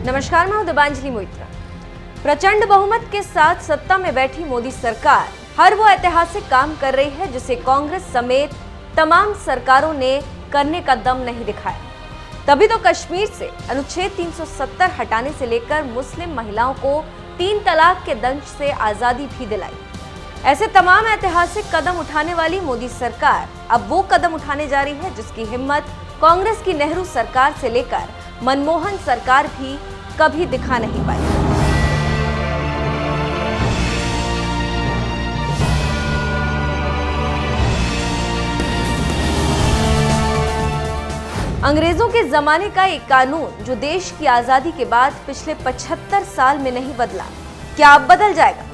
नमस्कार, मैं हूं दिबांजलि मोइत्रा। प्रचंड बहुमत के साथ सत्ता में बैठी मोदी सरकार हर वो ऐतिहासिक काम कर रही है जिसे कांग्रेस समेत तमाम सरकारों ने करने का दम नहीं दिखाया। तभी तो कश्मीर से अनुच्छेद 370 हटाने से लेकर मुस्लिम महिलाओं को 3 तलाक के दंश से आजादी भी दिलाई। ऐसे तमाम ऐतिहासिक कदम उठाने वाली मोदी सरकार अब वो कदम उठाने जा रही है जिसकी हिम्मत कांग्रेस की नेहरू सरकार से लेकर मनमोहन सरकार भी कभी दिखा नहीं पाई। अंग्रेजों के जमाने का एक कानून जो देश की आजादी के बाद पिछले 75 साल में नहीं बदला, क्या अब बदल जाएगा?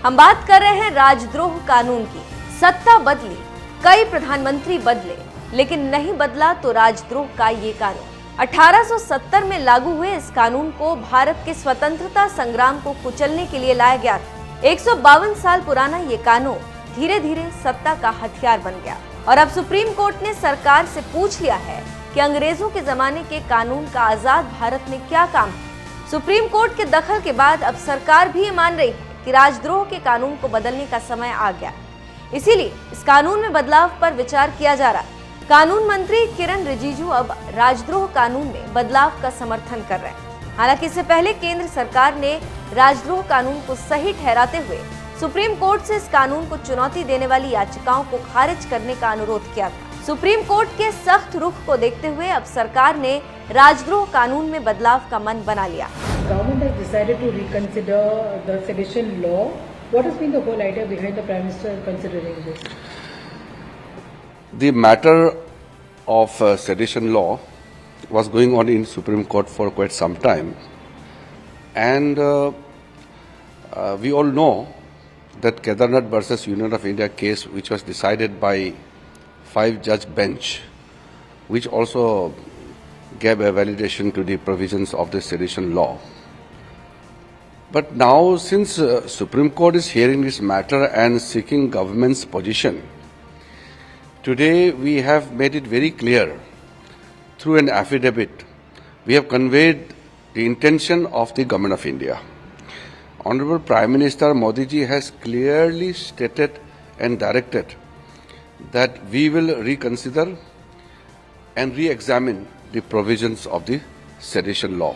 हम बात कर रहे हैं राजद्रोह कानून की। सत्ता बदली, कई प्रधानमंत्री बदले, लेकिन नहीं बदला तो राजद्रोह का ये कानून। 1870 में लागू हुए इस कानून को भारत के स्वतंत्रता संग्राम को कुचलने के लिए लाया गया था। 152 साल पुराना ये कानून धीरे धीरे सत्ता का हथियार बन गया और अब सुप्रीम कोर्ट ने सरकार से पूछ लिया है कि अंग्रेजों के जमाने के कानून का आजाद भारत में क्या काम है। सुप्रीम कोर्ट के दखल के बाद अब सरकार भी ये मान रही है कि राजद्रोह के कानून को बदलने का समय आ गया। इसीलिए इस कानून में बदलाव पर विचार किया जा रहा है। कानून मंत्री किरण रिजिजू अब राजद्रोह कानून में बदलाव का समर्थन कर रहे हैं। हालांकि इससे पहले केंद्र सरकार ने राजद्रोह कानून को सही ठहराते हुए सुप्रीम कोर्ट से इस कानून को चुनौती देने वाली याचिकाओं को खारिज करने का अनुरोध किया था। सुप्रीम कोर्ट के सख्त रुख को देखते हुए अब सरकार ने राजद्रोह कानून में बदलाव का मन बना लिया। Government has decided to reconsider the sedition law. What has been the whole idea behind the Prime Minister considering this? The matter of sedition law was going on in Supreme Court for quite some time, and we all know that Kedarnath versus Union of India case, which was decided by 5-judge bench, which also gave a validation to the provisions of the sedition law. But now, since Supreme Court is hearing this matter and seeking government's position, today we have made it very clear through an affidavit. We have conveyed the intention of the Government of India. Honorable Prime Minister Modi ji has clearly stated and directed that we will reconsider and re-examine the provisions of the sedition law.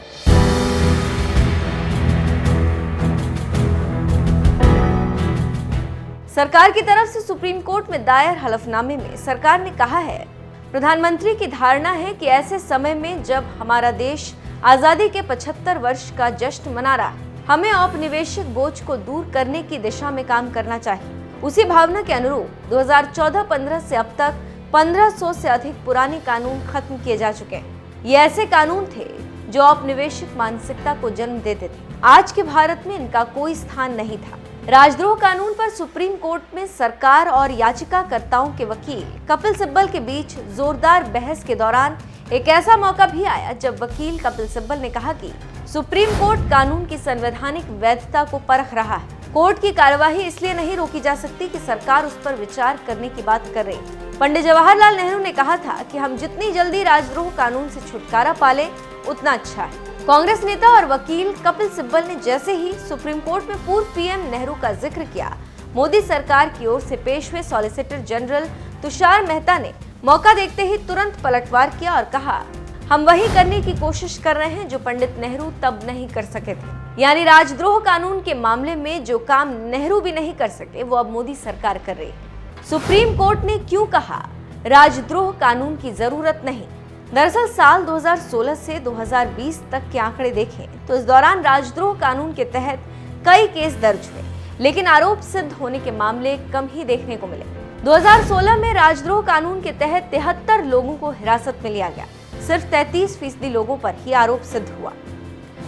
सरकार की तरफ से supreme court में दायर हलफनामे में सरकार ने कहा है, प्रधानमंत्री की धारणा है कि ऐसे समय में जब हमारा देश आजादी के 75 वर्ष का जश्न मना रहा है, हमें औपनिवेशिक बोझ को दूर करने की दिशा में काम करना चाहिए। उसी भावना के अनुरूप 2014-15 से अब तक 1500 से अधिक पुराने कानून खत्म किए जा चुके हैं। ये ऐसे कानून थे जो औपनिवेशिक मानसिकता को जन्म देते थे। आज के भारत में इनका कोई स्थान नहीं था। राजद्रोह कानून पर सुप्रीम कोर्ट में सरकार और याचिकाकर्ताओं के वकील कपिल सिब्बल के बीच जोरदार बहस के दौरान एक ऐसा मौका भी आया जब वकील कपिल सिब्बल ने कहा कि सुप्रीम कोर्ट कानून की संवैधानिक वैधता को परख रहा है। कोर्ट की कार्यवाही इसलिए नहीं रोकी जा सकती कि सरकार उस पर विचार करने की बात कर रही है। पंडित जवाहरलाल नेहरू ने कहा था कि हम जितनी जल्दी राजद्रोह कानून से छुटकारा पाले उतना अच्छा है। कांग्रेस नेता और वकील कपिल सिब्बल ने जैसे ही सुप्रीम कोर्ट में पूर्व पीएम नेहरू का जिक्र किया, मोदी सरकार की ओर से पेश हुए सॉलिसिटर जनरल तुषार मेहता ने मौका देखते ही तुरंत पलटवार किया और कहा, हम वही करने की कोशिश कर रहे हैं जो पंडित नेहरू तब नहीं कर सके थे। यानी राजद्रोह कानून के मामले में जो काम नेहरू भी नहीं कर सके वो अब मोदी सरकार कर रही है। सुप्रीम कोर्ट ने क्यों कहा राजद्रोह कानून की जरूरत नहीं? दरअसल साल 2016 से 2020 तक के आंकड़े देखें तो इस दौरान राजद्रोह कानून के तहत कई केस दर्ज हुए, लेकिन आरोप सिद्ध होने के मामले कम ही देखने को मिले। 2016 में राजद्रोह कानून के तहत 73 लोगों को हिरासत में लिया गया। सिर्फ 33% लोगों पर ही आरोप सिद्ध हुआ।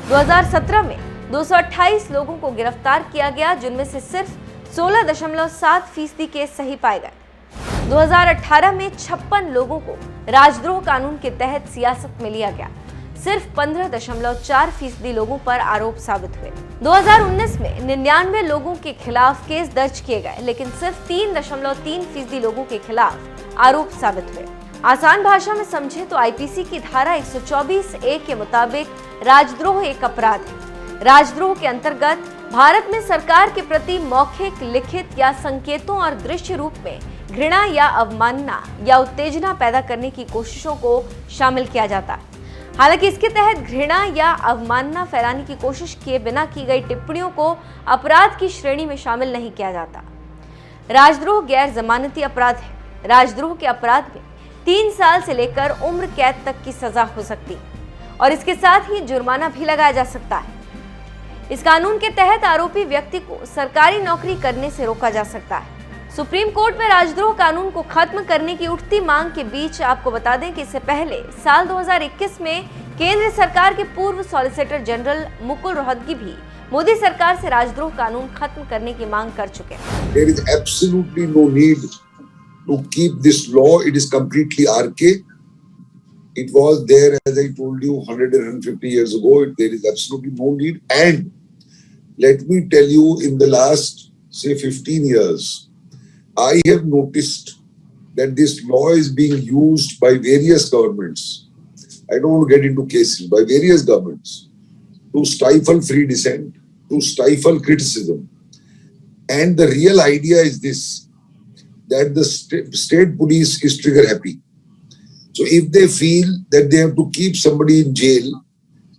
2017 में 228 लोगों को गिरफ्तार किया गया, जिनमें से सिर्फ 16.7% केस सही पाए गए। 2018 में 56 लोगों को राजद्रोह कानून के तहत सियासत में लिया गया। सिर्फ 15.4% लोगों पर आरोप साबित हुए। 2019 में 99 लोगों के खिलाफ केस दर्ज किए गए, लेकिन सिर्फ 3.3% लोगों के खिलाफ आरोप साबित हुए। आसान भाषा में समझे तो आईपीसी की धारा 124A के मुताबिक राजद्रोह एक अपराध है। राजद्रोह के अंतर्गत भारत में सरकार के प्रति मौखिक, लिखित या संकेतों और दृश्य रूप में घृणा या अवमानना या उत्तेजना पैदा करने की कोशिशों को शामिल किया जाता है। हालांकि इसके तहत घृणा या अवमानना फैलाने की कोशिश किए बिना की गई टिप्पणियों को अपराध की श्रेणी में शामिल नहीं किया जाता। राजद्रोह गैर जमानती अपराध है। राजद्रोह के अपराध में 3 साल से लेकर उम्र कैद तक की सजा हो सकती है और इसके साथ ही जुर्माना भी लगाया जा सकता है। इस कानून के तहत आरोपी व्यक्ति को सरकारी नौकरी करने से रोका जा सकता है। सुप्रीम कोर्ट में राजद्रोह कानून को खत्म करने की उठती मांग के बीच आपको बता दें कि इससे पहले साल 2021 में केंद्र सरकार के पूर्व सॉलिसिटर जनरल मुकुल रोहतगी भी मोदी सरकार से राजद्रोह कानून खत्म करने की मांग कर चुके हैं। There is absolutely no need to keep this law. It is completely archaic. It was there, as I told you, 150 years ago. There is absolutely no need. And let me tell you, in the last, say, 15 years, I have noticed that this law is being used by various governments. I don't want to get into cases, by various governments to stifle free dissent, to stifle criticism. And the real idea is this, that the state police is trigger happy. So if they feel that they have to keep somebody in jail,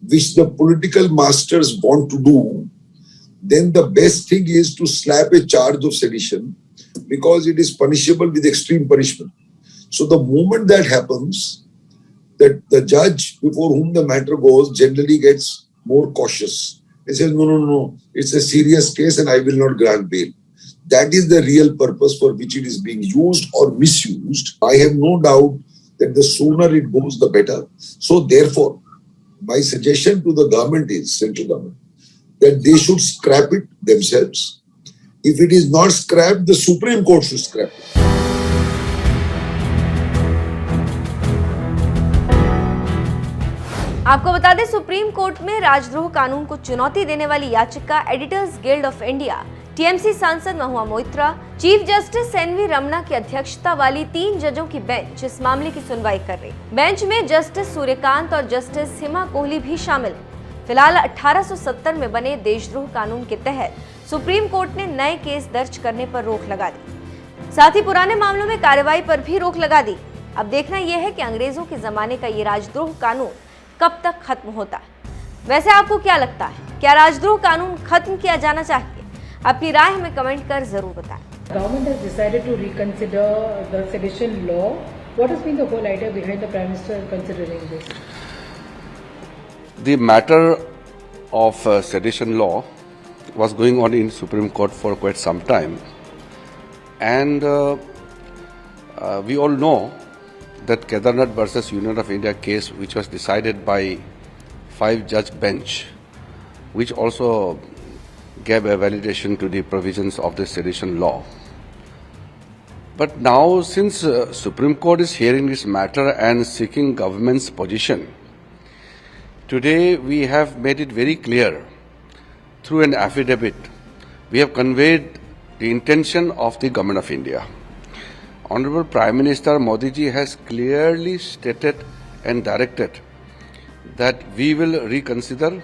which the political masters want to do, then the best thing is to slap a charge of sedition, because it is punishable with extreme punishment. So the moment that happens, that the judge before whom the matter goes generally gets more cautious. He says, no, it's a serious case and I will not grant bail. That is the real purpose for which it is being used or misused. I have no doubt that the sooner it goes, the better. So therefore, my suggestion to the government is, central government, that they should scrap it themselves. If it is not scrapped, the Supreme Court should scrap it. आपको बता दें, supreme court में राजद्रोह कानून को चुनौती देने वाली याचिका editors guild of India, TMC सांसद Mahua Moitra, chief justice NV Ramana की अध्यक्षता वाली 3 जजों की बेंच इस मामले की सुनवाई कर रही। बेंच में जस्टिस सूर्यकांत और जस्टिस हिमा कोहली भी शामिल। फिलहाल 1870 में बने देशद्रोह कानून के तहत सुप्रीम कोर्ट ने नए केस दर्ज करने पर रोक लगा दी। साथ ही पुराने मामलों में कार्रवाई पर भी रोक लगा दी। अब देखना यह है कि अंग्रेजों के जमाने का ये राजद्रोह कानून कब तक खत्म होता है। वैसे आपको क्या लगता है, क्या राजद्रोह कानून खत्म किया जाना चाहिए? अपनी राय हमें कमेंट कर जरूर बताएं। Government has decided to reconsider the sedition law. What has been the whole idea behind the Prime Minister considering this? The matter of sedition law was going on in Supreme Court for quite some time, and we all know that Kedarnath versus Union of India case, which was decided by 5-judge bench, which also gave a validation to the provisions of the sedition law. But now, since Supreme Court is hearing this matter and seeking government's position, today we have made it very clear through an affidavit. We have conveyed the intention of the Government of India. Honorable Prime Minister Modi ji has clearly stated and directed that we will reconsider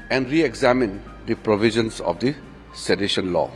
and re-examine the provisions of the sedition law.